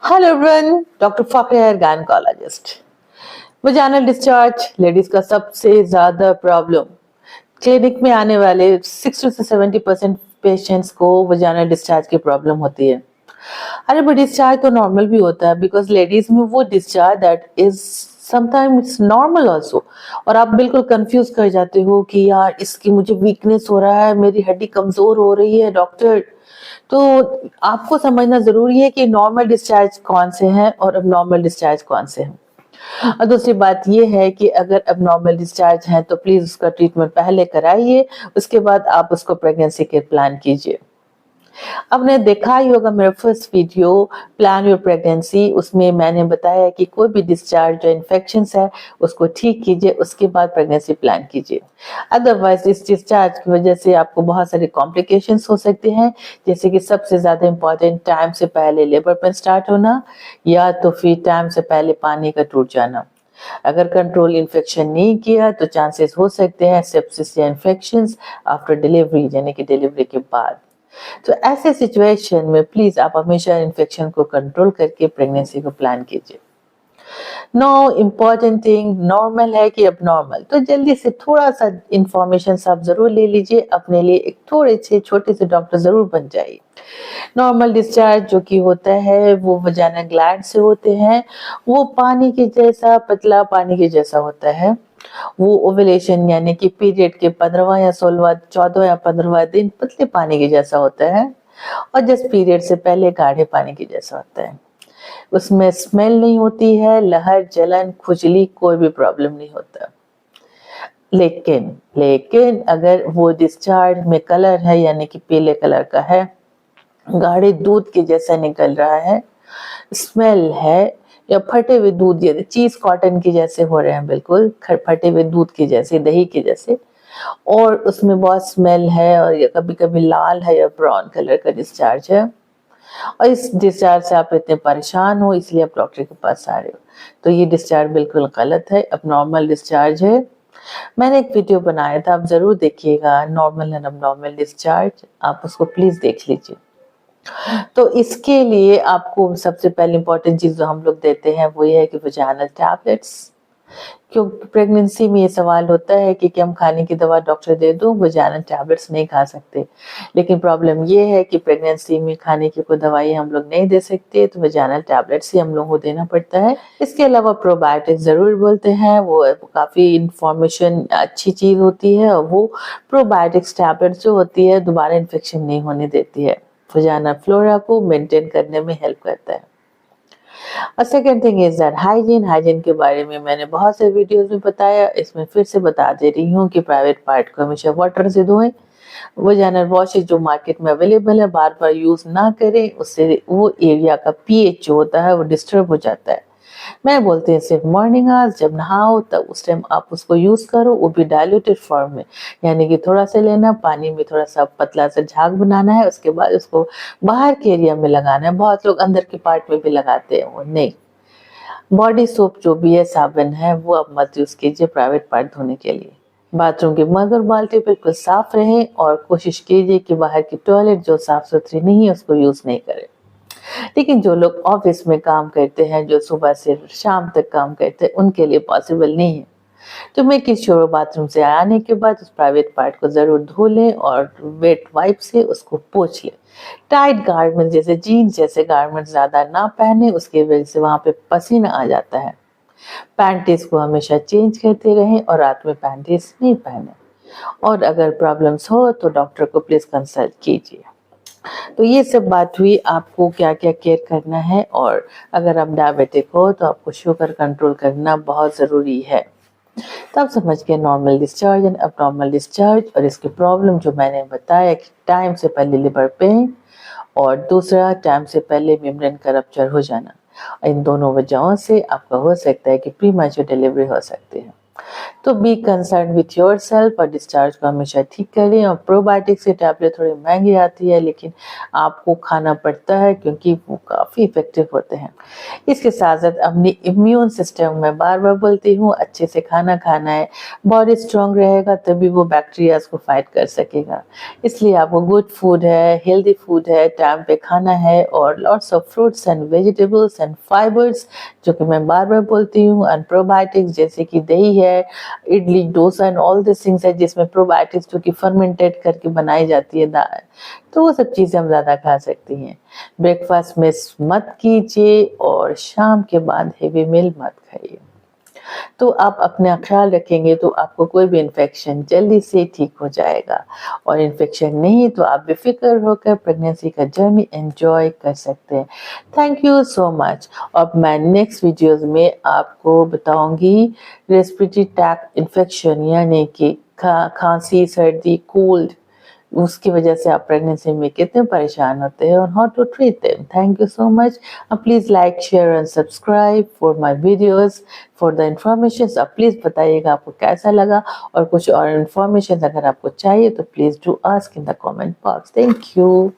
Hello everyone, doctor फाखिया है, gynaecologist. Vaginal discharge ladies का सबसे ज्यादा प्रॉब्लम। क्लिनिक में आने वाले 60 से 70% पेशेंट्स को वजाइनल डिस्चार्ज की प्रॉब्लम होती है। अरे बट डिस्चार्ज तो नॉर्मल भी होता है, बिकॉज लेडीज में वो discharge that is sometimes it's normal also. और आप बिल्कुल कंफ्यूज कर जाते हो कि यार इसकी मुझे वीकनेस हो रहा है, मेरी हड्डी कमजोर हो रही है डॉक्टर। तो आपको समझना जरूरी है कि नॉर्मल डिस्चार्ज कौन से हैं और अब नॉर्मल डिस्चार्ज कौन से हैं। और दूसरी बात यह है कि अगर अब नॉर्मल डिस्चार्ज है तो प्लीज उसका ट्रीटमेंट पहले कराइए, उसके बाद आप उसको प्रेगनेंसी के प्लान कीजिए। आपने देखा ही होगा मेरा first video plan your pregnancy, उसमें मैंने बताया कि कोई भी डिस्चार्ज जो इन्फेक्शन है उसको ठीक कीजिए, उसके बाद प्रेगनेंसी प्लान कीजिए। अदरवाइज इस डिस्चार्ज की वजह से आपको बहुत सारे कॉम्प्लिकेशंस हो सकते हैं, जैसे कि सबसे ज्यादा इंपॉर्टेंट टाइम से पहले लेबर पेन स्टार्ट होना, या तो फिर टाइम से पहले पानी का टूट जाना। अगर कंट्रोल इन्फेक्शन नहीं किया तो चांसेस हो सकते हैं सेप्सिस या इन्फेक्शंस आफ्टर डिलीवरी, यानी कि डिलीवरी के बाद। तो ऐसे सिचुएशन में प्लीज आप हमेशा इन्फेक्शन को कंट्रोल करके प्रेगनेंसी को प्लान कीजिए। नो इम्पोर्टेंट थिंग नॉर्मल है कि अब नॉर्मल, तो जल्दी से थोड़ा सा इंफॉर्मेशन आप जरूर ले लीजिए, अपने लिए एक थोड़े से छोटे से डॉक्टर जरूर बन जाइए। नॉर्मल डिस्चार्ज जो कि होता है वो वजाइना ग्लैंड से होते हैं, वो पानी के जैसा, पतला पानी के जैसा होता है। वो ओवुलेशन यानी कि पीरियड के 15वां या 16वां 14वां या 15वां दिन पतले पानी के जैसा होता है, और जस्ट पीरियड से पहले गाढ़े पानी के जैसा होता है। उसमें स्मेल नहीं होती है, लहर, जलन, खुजली, कोई भी प्रॉब्लम नहीं होता। लेकिन अगर वो डिस्चार्ज में कलर है यानी कि पीले कलर का है, गाढ़े दूध के जैसा निकल रहा है, स्मेल है, या फटे हुए दूध जैसे चीज कॉटन के जैसे हो रहे हैं, बिल्कुल फटे हुए दूध के जैसे, दही के जैसे, और उसमें बहुत स्मेल है, और या कभी कभी लाल है या ब्राउन कलर का डिस्चार्ज है, और इस डिस्चार्ज से आप इतने परेशान हो इसलिए आप डॉक्टर के पास आ रहे हो, तो ये डिस्चार्ज बिल्कुल गलत है, अब नॉर्मल डिस्चार्ज है। मैंने एक वीडियो बनाया था, आप जरूर देखिएगा, नॉर्मल एंड अब नॉर्मल डिस्चार्ज, आप उसको प्लीज देख लीजिए। तो इसके लिए आपको सबसे पहले इंपॉर्टेंट चीज जो हम लोग देते हैं वो ये है कि वजाइनल टैबलेट्स। क्योंकि प्रेगनेंसी में ये सवाल होता है कि हम खाने की दवा डॉक्टर दे दो, वजाइनल टैबलेट्स नहीं खा सकते। लेकिन प्रॉब्लम ये है कि प्रेगनेंसी में खाने की कोई दवाई हम लोग नहीं दे सकते, तो वजाइनल टैबलेट्स ही हम लोग को देना पड़ता है। इसके अलावा प्रोबायोटिक्स जरूर बोलते हैं, वो काफी इंफॉर्मेशन अच्छी चीज होती है, और वो प्रोबायोटिक्स टैबलेट्स जो होती है दोबारा इन्फेक्शन नहीं होने देती है, वजाइनल फ्लोरा को मेंटेन करने में हेल्प करता है। और second thing is that hygiene के बारे में मैंने बहुत से वीडियोस में बताया, इसमें फिर से बता दे रही हूँ कि प्राइवेट पार्ट को हमेशा वाटर से धोएं। वजाइनल वॉशेज जो मार्केट में अवेलेबल है बार बार यूज ना करें, उससे वो एरिया का पीएच जो होता है वो डिस्टर्ब हो जाता है। मैं बोलते हैं सिर्फ मॉर्निंग आवर्स जब नहाओ तब उस टाइम आप उसको यूज करो, वो भी डाइल्यूटेड फॉर्म में, यानी कि थोड़ा सा लेना, पानी में थोड़ा सा पतला सा झाग बनाना है, उसके बाद उसको बाहर के एरिया में लगाना है। बहुत लोग अंदर के पार्ट में भी लगाते हैं, वो नहीं। बॉडी सोप जो भी है, साबुन है, वो आप मत यूज कीजिए प्राइवेट पार्ट धोने के लिए। बाथरूम की मग और बाल्टी बिल्कुल साफ रहे, और कोशिश कीजिए कि बाहर की टॉयलेट जो साफ सुथरी नहीं है उसको यूज नहीं करें। लेकिन जो लोग ऑफिस में काम करते हैं, जो सुबह से शाम तक काम करते हैं, उनके लिए पॉसिबल नहीं है। तो मेक श्योर बाथरूम से आने के बाद उस प्राइवेट पार्ट को जरूर धो लें और वेट वाइप से उसको पोंछ लें। टाइट गारमेंट जैसे जीन्स जैसे गारमेंट ज्यादा ना पहने, उसकी वजह से वहां पे पसीना आ जाता है। पैंटीज को हमेशा चेंज करते रहें और रात में पैंटीज नहीं पहने। और अगर प्रॉब्लम्स हो तो डॉक्टर को प्लीज कंसल्ट कीजिए। तो ये सब बात हुई आपको क्या क्या केयर करना है, और अगर आप डायबिटिक हो तो आपको शुगर कंट्रोल करना बहुत ज़रूरी है। तब समझ गए normal discharge and abnormal discharge, और इसकी प्रॉब्लम जो मैंने बताया कि टाइम से पहले लिवर पेन, और दूसरा टाइम से पहले मेम्ब्रेन का रप्चर हो जाना। इन दोनों वजहों से आपका हो सकता है कि प्रीमैच्योर डिलीवरी हो सकती है। तो be concern with your self और डिस्चार्ज को हमेशा ठीक करें। और प्रोबायोटिक्स की टैबलेट थोड़ी महंगी आती है, लेकिन आपको खाना पड़ता है क्योंकि वो काफ़ी इफेक्टिव होते हैं। इसके साथ साथ अपनी इम्यून सिस्टम में बार बार बोलती हूँ, अच्छे से खाना खाना है, बॉडी स्ट्रांग रहेगा तभी वो बैक्टीरियाज को फाइट कर सकेगा। इसलिए आपको गुड फूड है, हेल्दी फूड है, टाइम पे खाना है, और lots of fruits and vegetables and fibres, जो कि मैं बार बार बोलती हूँ, एंड प्रोबायोटिक्स जैसे कि दही है, idli, dosa and all this things है जिसमें प्रोबायोटिक्स जो कि फर्मेंटेड करके बनाई जाती है दाल, तो वो सब चीज़ें हम ज़्यादा खा सकती हैं। ब्रेकफास्ट मिस मत कीजिए और शाम के बाद हेवी मील मत खाइए। तो आप अपना ख्याल रखेंगे तो आपको कोई भी इन्फेक्शन जल्दी से ठीक हो जाएगा, और इन्फेक्शन नहीं तो आप बेफिक्र होकर प्रेगनेंसी का जर्नी एंजॉय कर सकते हैं। Thank you so much. अब मैं नेक्स्ट वीडियोस में आपको बताऊंगी रेस्पिरेटरी ट्रैक्ट इन्फेक्शन, यानी कि खांसी, सर्दी, कोल्ड, उसकी वजह से आप प्रेगनेंसी में कितने परेशान होते हैं और how to treat them. Thank you so much. Please like, share and subscribe for my videos for the information. अब प्लीज़ बताइएगा आपको कैसा लगा, और कुछ और इन्फॉर्मेशन अगर आपको चाहिए तो please do ask in the comment box. Thank you.